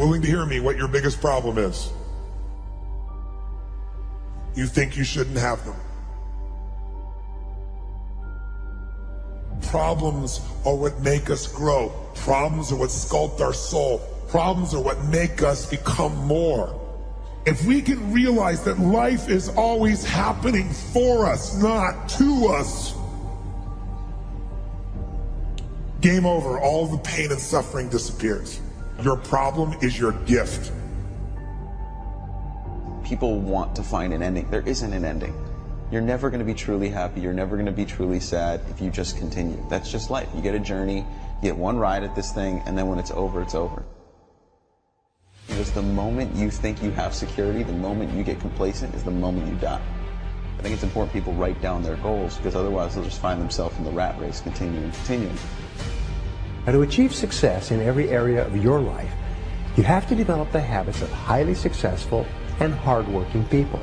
willing to hear me what your biggest problem is. You think you shouldn't have them. Problems are what make us grow. Problems are what sculpt our soul. Problems are what make us become more. If we can realize that life is always happening for us, not to us, game over. All the pain and suffering disappears. Your problem is your gift. People want to find an ending. There isn't an ending. You're never going to be truly happy. You're never going to be truly sad if you just continue. That's just life. You get a journey, you get one ride at this thing, and then when it's over, it's over. Because the moment you think you have security, the moment you get complacent is the moment you die. I think it's important people write down their goals, because otherwise they'll just find themselves in the rat race, continuing. Now, to achieve success in every area of your life, you have to develop the habits of highly successful and hardworking people.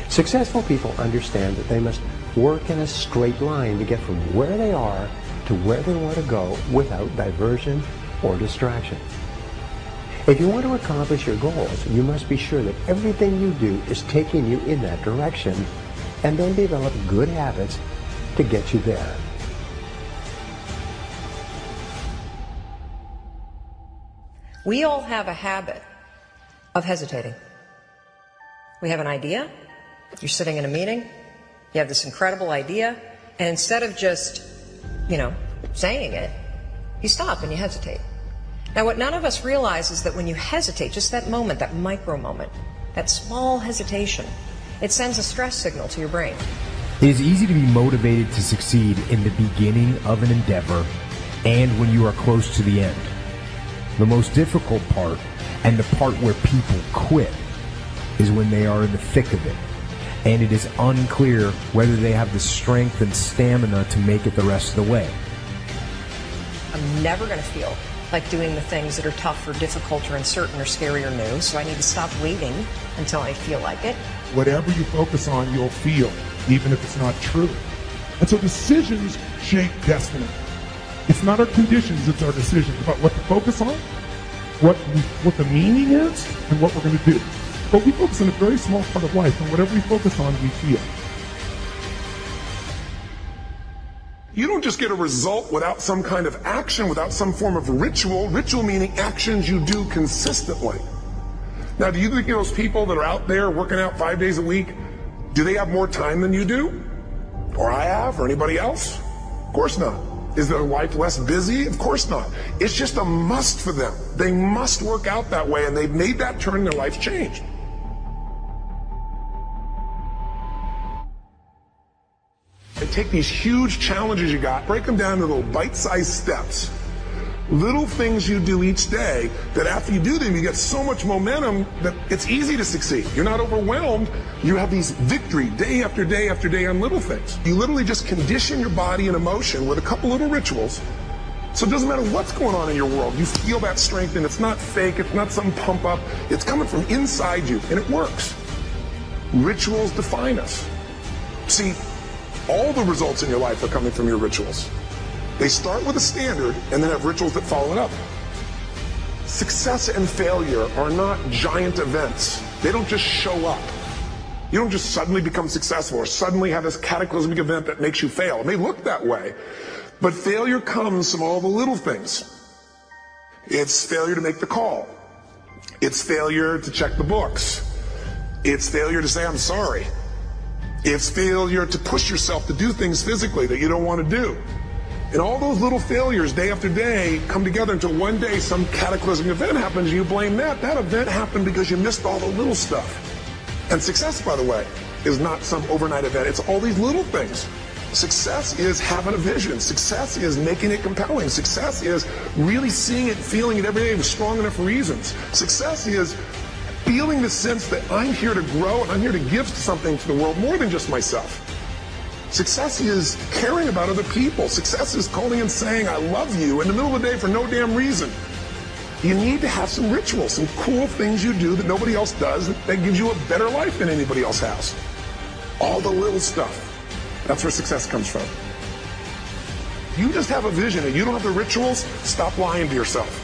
Successful people understand that they must work in a straight line to get from where they are to where they want to go without diversion or distraction. If you want to accomplish your goals, you must be sure that everything you do is taking you in that direction, and then develop good habits to get you there. We all have a habit of hesitating. We have an idea, you're sitting in a meeting, you have this incredible idea, and instead of just, saying it, you stop and you hesitate. Now, what none of us realize is that when you hesitate, just that moment, that micro moment, that small hesitation, it sends a stress signal to your brain. It is easy to be motivated to succeed in the beginning of an endeavor and when you are close to the end. The most difficult part, and the part where people quit, is when they are in the thick of it, and it is unclear whether they have the strength and stamina to make it the rest of the way. I'm never going to feel like doing the things that are tough or difficult or uncertain or scary or new, so I need to stop waiting until I feel like it. Whatever you focus on, you'll feel, even if it's not true. And so decisions shape destiny. It's not our conditions, it's our decisions about what to focus on, what the meaning is, and what we're going to do. But we focus on a very small part of life, and whatever we focus on, we feel. You don't just get a result without some kind of action, without some form of ritual. Ritual meaning actions you do consistently. Now, do you think those people that are out there working out 5 days a week, do they have more time than you do? Or I have, or anybody else? Of course not. Is their life less busy? Of course not. It's just a must for them. They must work out that way, and they've made that turn, their life's changed. They take these huge challenges you got, break them down into little bite-sized steps. Little things you do each day that after you do them, you get so much momentum that it's easy to succeed. You're not overwhelmed. You have these victory day after day after day on little things. You literally just condition your body and emotion with a couple little rituals. So it doesn't matter what's going on in your world. You feel that strength, and it's not fake. It's not some pump up. It's coming from inside you, and it works. Rituals define us. See, all the results in your life are coming from your rituals. They start with a standard and then have rituals that follow it up. Success and failure are not giant events. They don't just show up. You don't just suddenly become successful or suddenly have this cataclysmic event that makes you fail. It may look that way, but failure comes from all the little things. It's failure to make the call. It's failure to check the books. It's failure to say, I'm sorry. It's failure to push yourself to do things physically that you don't want to do. And all those little failures day after day come together until one day some cataclysmic event happens and you blame that. That event happened because you missed all the little stuff. And success, by the way, is not some overnight event. It's all these little things. Success is having a vision. Success is making it compelling. Success is really seeing it, feeling it every day with strong enough reasons. Success is feeling the sense that I'm here to grow and I'm here to give something to the world more than just myself. Success is caring about other people. Success is calling and saying, I love you in the middle of the day for no damn reason. You need to have some rituals, some cool things you do that nobody else does that gives you a better life than anybody else has. All the little stuff. That's where success comes from. You just have a vision and you don't have the rituals, stop lying to yourself.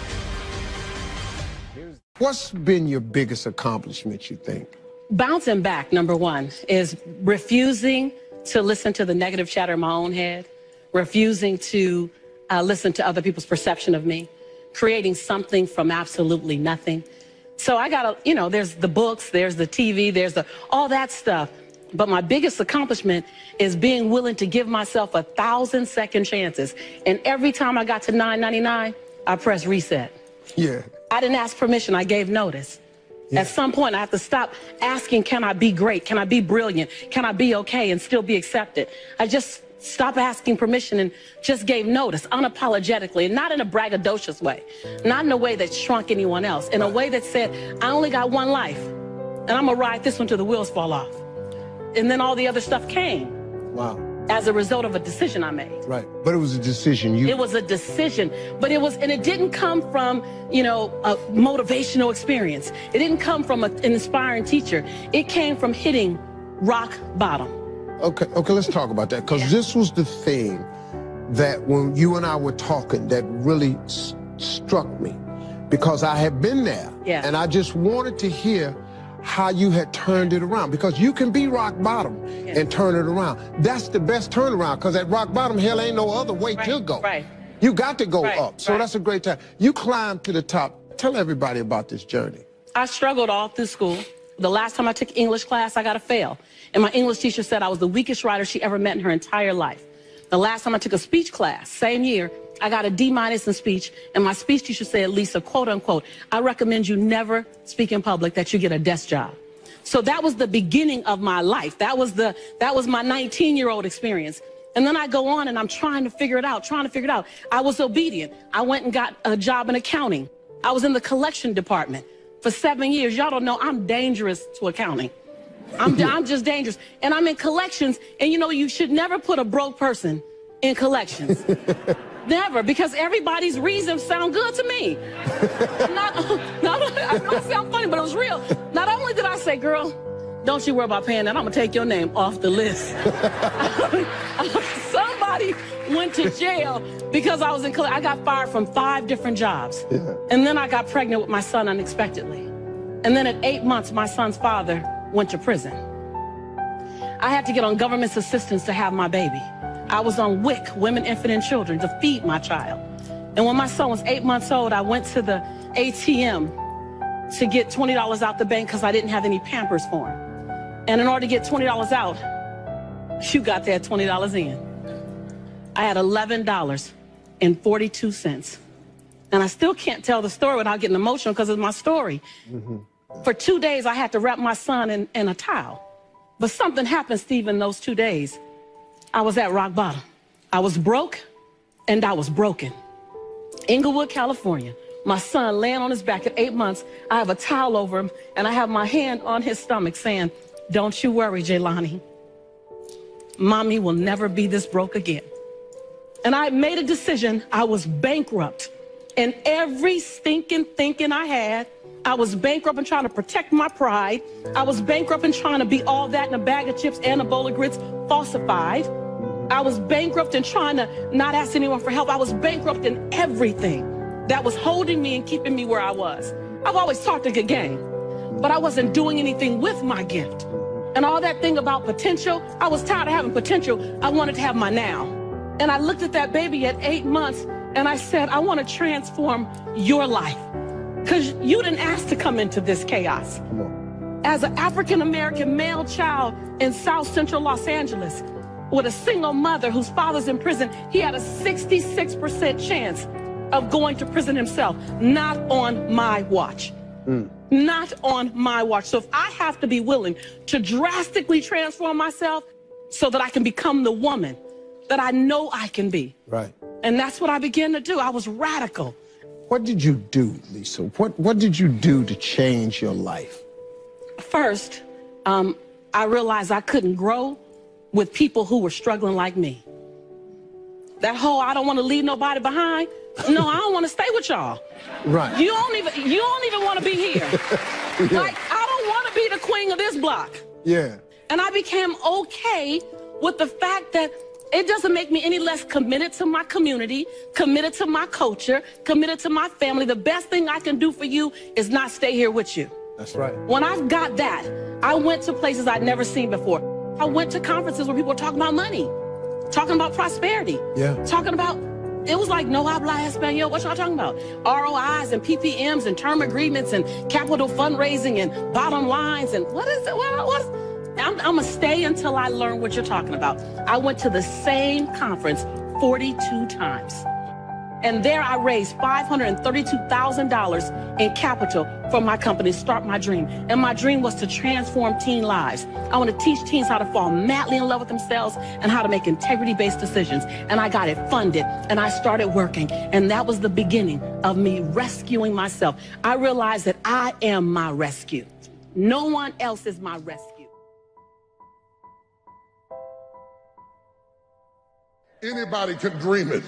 What's been your biggest accomplishment, you think? Bouncing back, number one, is refusing to listen to the negative chatter in my own head, refusing to listen to other people's perception of me, creating something from absolutely nothing. So I got to, you know, there's the books, there's the TV, there's all that stuff. But my biggest accomplishment is being willing to give myself 1,000 second chances. And every time I got to 999, I pressed reset. Yeah. I didn't ask permission, I gave notice. Yeah. At some point, I have to stop asking, can I be great? Can I be brilliant? Can I be okay and still be accepted? I just stopped asking permission and just gave notice unapologetically, and not in a braggadocious way, not in a way that shrunk anyone else, in a way that said, I only got one life, and I'm gonna ride this one till the wheels fall off. And then all the other stuff came. Wow. As a result of a decision I made. Right, but it was a decision. It was a decision, but and it didn't come from, you know, a motivational experience. It didn't come from an inspiring teacher. It came from hitting rock bottom. Okay, let's talk about that, because this was the thing that when you and I were talking that really struck me, because I had been there, and I just wanted to hear how you had turned it around, because you can be rock bottom and turn it around. That's the best turnaround, because at rock bottom, hell ain't no other way to go. Right. You got to go up. So that's a great time. You climbed to the top. Tell everybody about this journey. I struggled all through school. The last time I took English class, I got a fail. And my English teacher said I was the weakest writer she ever met in her entire life. The last time I took a speech class, same year, I got a D- in speech, and my speech teacher said, Lisa, quote unquote, I recommend you never speak in public, that you get a desk job. So that was the beginning of my life. That was my 19-year-old experience. And then I go on and I'm trying to figure it out. I was obedient. I went and got a job in accounting. I was in the collection department for 7 years. Y'all don't know I'm dangerous to accounting. I'm just dangerous. And I'm in collections, and you know, you should never put a broke person in collections. Never, because everybody's reasons sound good to me. I might sound funny, but it was real. Not only did I say, girl, don't you worry about paying that, I'm gonna take your name off the list. Somebody went to jail because I was in collections. I got fired from 5 different jobs. Yeah. And then I got pregnant with my son unexpectedly. And then at 8 months, my son's father went to prison. I had to get on government's assistance to have my baby. I was on WIC, Women, Infant, and Children, to feed my child. And when my son was 8 months old, I went to the ATM to get $20 out the bank because I didn't have any Pampers for him. And in order to get $20 out, you got that $20 in. I had $11.42. And I still can't tell the story without getting emotional because it's my story. Mm-hmm. For 2 days, I had to wrap my son in a towel. But something happened, Steve, in those 2 days. I was at rock bottom. I was broke, and I was broken. Inglewood, California. My son laying on his back at 8 months. I have a towel over him, and I have my hand on his stomach saying, don't you worry, Jelani. Mommy will never be this broke again. And I made a decision. I was bankrupt. And every stinking thinking I had, I was bankrupt in trying to protect my pride. I was bankrupt in trying to be all that in a bag of chips and a bowl of grits falsified. I was bankrupt in trying to not ask anyone for help. I was bankrupt in everything that was holding me and keeping me where I was. I've always talked a good game, but I wasn't doing anything with my gift. And all that thing about potential, I was tired of having potential. I wanted to have my now. And I looked at that baby at 8 months and I said, I want to transform your life. Because you didn't ask to come into this chaos. As an African-American male child in South Central Los Angeles, with a single mother whose father's in prison, he had a 66% chance of going to prison himself. Not on my watch. Not on my watch. So if I have to be willing to drastically transform myself so that I can become the woman that I know I can be. Right. And that's what I began to do. I was radical. What did you do, Lisa? What did you do to change your life? First, I realized I couldn't grow with people who were struggling like me. That whole, I don't want to leave nobody behind. No, I don't want to stay with y'all. Right. You don't even want to be here. Yeah. Like, I don't want to be the queen of this block. Yeah. And I became okay with the fact that It doesn't make me any less committed to my community, committed to my culture, committed to my family. The best thing I can do for you is not stay here with you. That's right. When I got that, I went to places I'd never seen before. I went to conferences where people were talking about money, talking about prosperity, talking about, it was like, no habla español. What y'all talking about? ROIs and PPMs and term agreements and capital fundraising and bottom lines and what is it? I'm going to stay until I learn what you're talking about. I went to the same conference 42 times. And there I raised $532,000 in capital for my company, Start My Dream. And my dream was to transform teen lives. I want to teach teens how to fall madly in love with themselves and how to make integrity-based decisions. And I got it funded, and I started working. And that was the beginning of me rescuing myself. I realized that I am my rescue. No one else is my rescue. Anybody can dream it,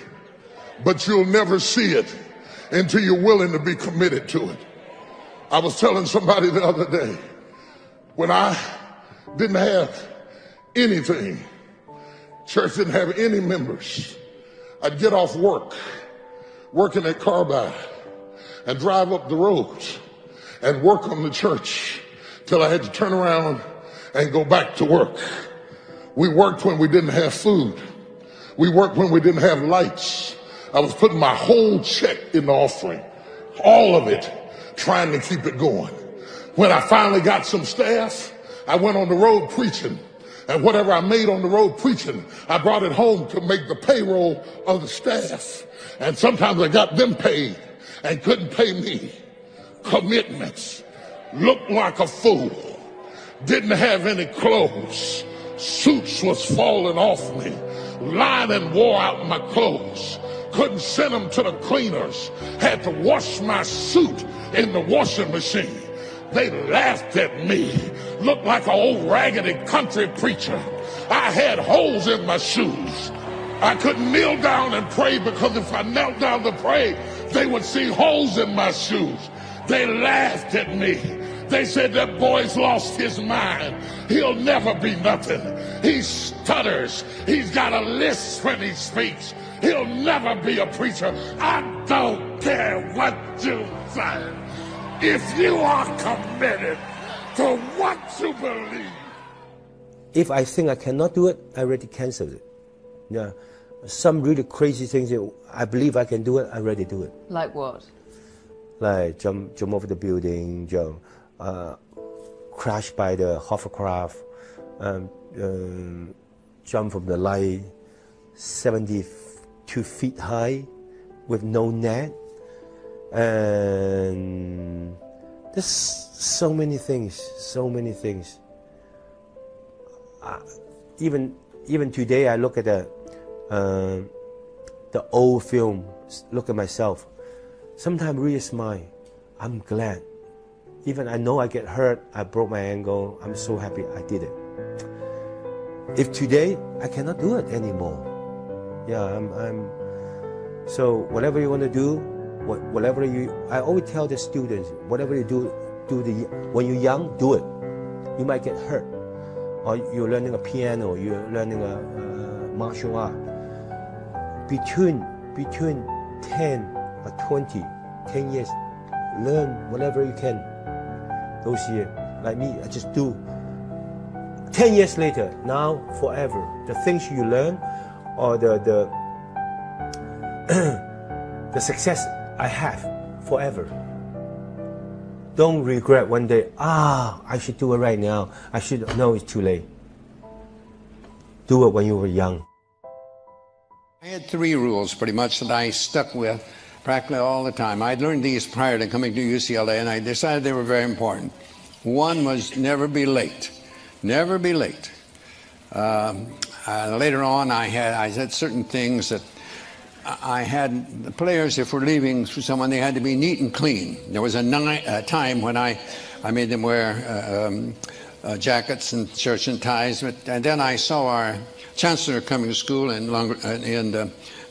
but you'll never see it until you're willing to be committed to it. I was telling somebody the other day, when I didn't have anything, church didn't have any members, I'd get off work, working at Carbide, and drive up the roads and work on the church till I had to turn around and go back to work. We worked when we didn't have food. We worked when we didn't have lights. I was putting my whole check in the offering, all of it, trying to keep it going. When I finally got some staff, I went on the road preaching. And whatever I made on the road preaching, I brought it home to make the payroll of the staff. And sometimes I got them paid and couldn't pay me. Commitments. Looked like a fool. Didn't have any clothes. Suits was falling off me. Lining wore out my clothes. Couldn't send them to the cleaners. Had to wash my suit in the washing machine. They laughed at me. Looked like an old raggedy country preacher. I had holes in my shoes. I couldn't kneel down and pray because if I knelt down to pray, they would see holes in my shoes. They laughed at me. They said that boy's lost his mind. He'll never be nothing. He stutters. He's got a lisp when he speaks. He'll never be a preacher. I don't care what you say. If you are committed to what you believe. If I think I cannot do it, I already canceled it. Yeah. Some really crazy things that I believe I can do it, I already do it. Like what? Like jump over the building, crash by the hovercraft, jump from the light 72 feet high with no net. And there's so many things. Even today, I look at the old film, look at myself. Sometimes really smile. I'm glad. Even I know I get hurt, I broke my ankle, I'm so happy I did it. If today, I cannot do it anymore. Yeah, so whatever you want to do, I always tell the students, whatever you do when you're young, do it. You might get hurt. Or you're learning a piano, you're learning a martial art. Between 10 or 20, 10 years, learn whatever you can. Those years, like me, I just do. 10 years later, now, forever, the things you learn or the success I have forever. Don't regret one day, I should do it right now. No, it's too late. Do it when you were young. I had 3 rules pretty much that I stuck with practically all the time. I'd learned these prior to coming to UCLA, and I decided they were very important. One was never be late. Never be late. Later on, I had certain things that I had the players, if we're leaving for someone, they had to be neat and clean. There was a time when I made them wear jackets and shirts and ties, and then I saw our chancellor coming to school in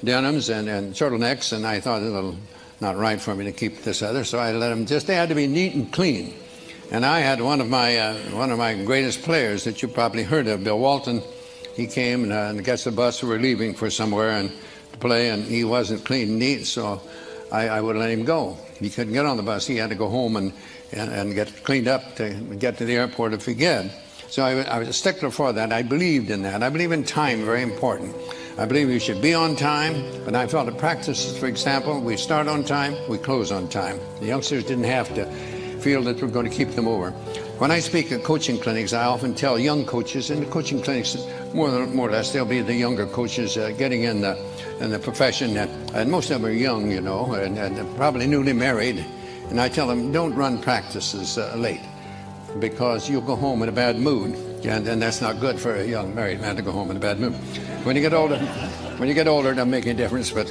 denims and turtlenecks, and I thought it was not right for me to keep this other, so I let them they had to be neat and clean. And I had one of my greatest players that you probably heard of, Bill Walton, he came and gets the bus. We were leaving for somewhere and to play, and he wasn't clean and neat, so I would let him go. He couldn't get on the bus. He had to go home and get cleaned up to get to the airport if he could. So I was a stickler for that. I believed in that. I believe in time, very important. I believe you should be on time, but I felt at practices, for example, we start on time, we close on time. The youngsters didn't have to feel that we're going to keep them over. When I speak at coaching clinics, I often tell young coaches, in the coaching clinics, more or less, they'll be the younger coaches getting in the profession, and most of them are young, you know, and probably newly married. And I tell them, don't run practices late, because you'll go home in a bad mood, and that's not good for a young married man to go home in a bad mood. When you get older, it doesn't make any difference, but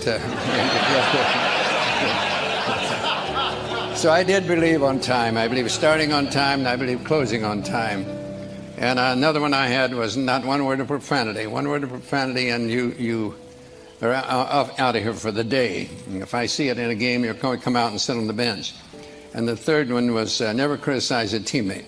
so I did believe on time. I believe starting on time, and I believe closing on time. And another one I had was not one word of profanity. One word of profanity, and you are out of here for the day. And if I see it in a game, you're going to come out and sit on the bench. And the third one was never criticize a teammate.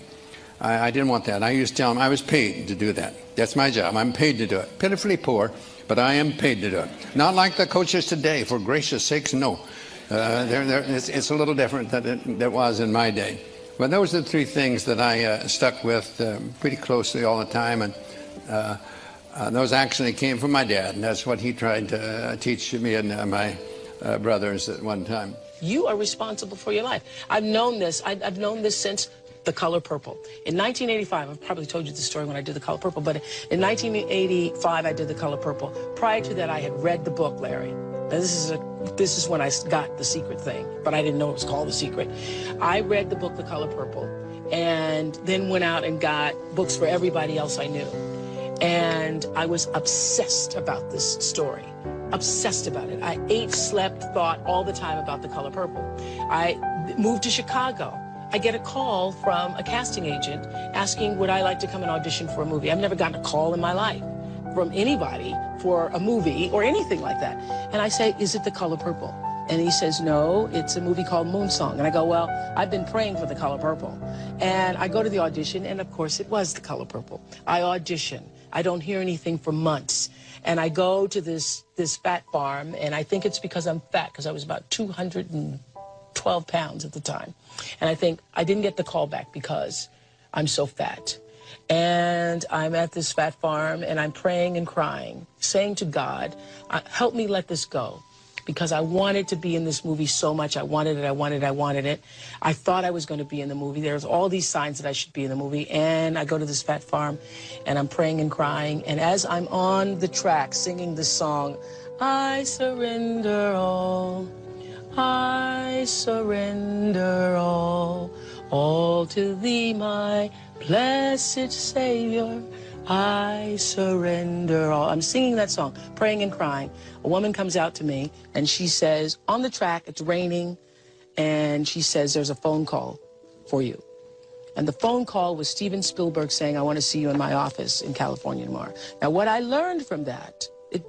I didn't want that. I used to tell them I was paid to do that. That's my job. I'm paid to do it. Pitifully poor, but I am paid to do it. Not like the coaches today, for gracious sakes, no. It's a little different than it was in my day. But those are the three things that I stuck with pretty closely all the time. And those actually came from my dad. And that's what he tried to teach me and my brothers at one time. You are responsible for your life. I've known this. I've known this since The Color Purple. In 1985, I've probably told you the story when I did The Color Purple, but in 1985, I did The Color Purple. Prior to that, I had read the book, Larry. Now, this is when I got The Secret thing, but I didn't know it was called The Secret. I read the book, The Color Purple, and then went out and got books for everybody else I knew. And I was obsessed about this story. Obsessed about it. I ate, slept, thought all the time about The Color Purple. I moved to Chicago. I get a call from a casting agent asking would I like to come and audition for a movie. I've never gotten a call in my life from anybody for a movie or anything like that. And I say, is it The Color Purple? And he says, no, it's a movie called Moonsong. And I go, well, I've been praying for The Color Purple. And I go to the audition, and of course it was The Color Purple. I audition. I don't hear anything for months. And I go to this fat farm, and I think it's because I'm fat, because I was about 212 pounds at the time. And I think I didn't get the call back because I'm so fat. And I'm at this fat farm, and I'm praying and crying, saying to God, help me let this go. Because I wanted to be in this movie so much. I wanted it, I wanted it, I wanted it. I thought I was going to be in the movie. There's all these signs that I should be in the movie. And I go to this fat farm, and I'm praying and crying. And as I'm on the track singing this song, I surrender all, I surrender all to thee, my blessed Savior. I surrender all. I'm singing that song, praying and crying. A woman comes out to me, and she says, on the track, it's raining, and she says, there's a phone call for you. And the phone call was Steven Spielberg saying, I want to see you in my office in California tomorrow. Now, what I learned from that,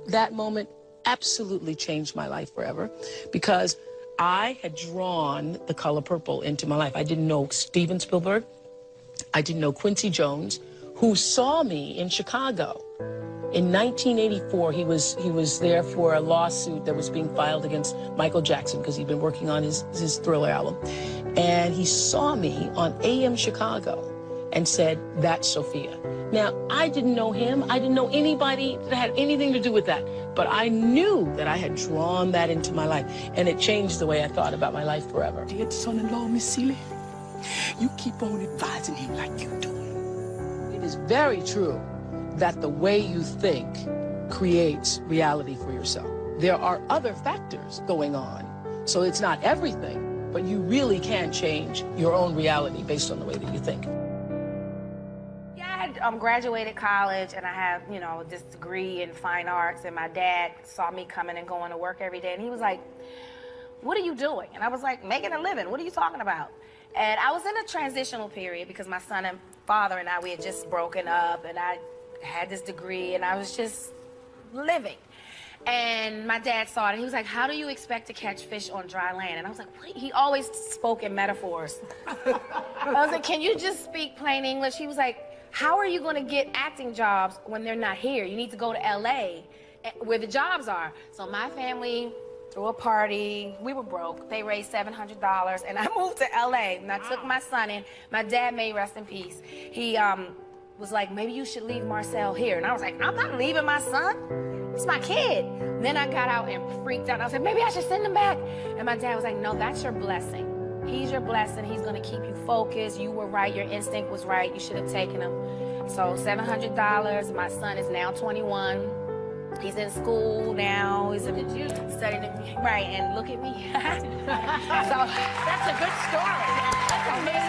that moment absolutely changed my life forever, because I had drawn The Color Purple into my life. I didn't know Steven Spielberg. I didn't know Quincy Jones, who saw me in Chicago. In 1984, he was there for a lawsuit that was being filed against Michael Jackson because he'd been working on his Thriller album. And he saw me on AM Chicago and said, that's Sophia. Now, I didn't know him. I didn't know anybody that had anything to do with that. But I knew that I had drawn that into my life, and it changed the way I thought about my life forever. Dear son-in-law, Miss Seeley, you keep on advising him like you do. It is very true that the way you think creates reality for yourself. There are other factors going on, so it's not everything, but you really can change your own reality based on the way that you think. Yeah, I had graduated college, and I have, you know, this degree in fine arts, and my dad saw me coming and going to work every day, and he was like, what are you doing? And I was like, making a living. What are you talking about? And I was in a transitional period because my son and father and I, we had just broken up, and I had this degree, and I was just living. And my dad saw it, and he was like, how do you expect to catch fish on dry land? And I was like, what? He always spoke in metaphors. I was like, can you just speak plain English? He was like, How are you going to get acting jobs when they're not here? You need to go to LA where the jobs are. So my family threw a party. We were broke. They raised $700 and I moved to LA and I took my son in. My dad, may rest in peace. He was like, maybe you should leave Marcel here. And I was like, I'm not leaving my son. It's my kid. And then I got out and freaked out. I was like, maybe I should send him back. And my dad was like, no, that's your blessing. He's your blessing. He's going to keep you focused. You were right. Your instinct was right. You should have taken him. So $700. My son is now 21. He's in school now. He's studying. Right, and look at me. So that's a good story. That's amazing.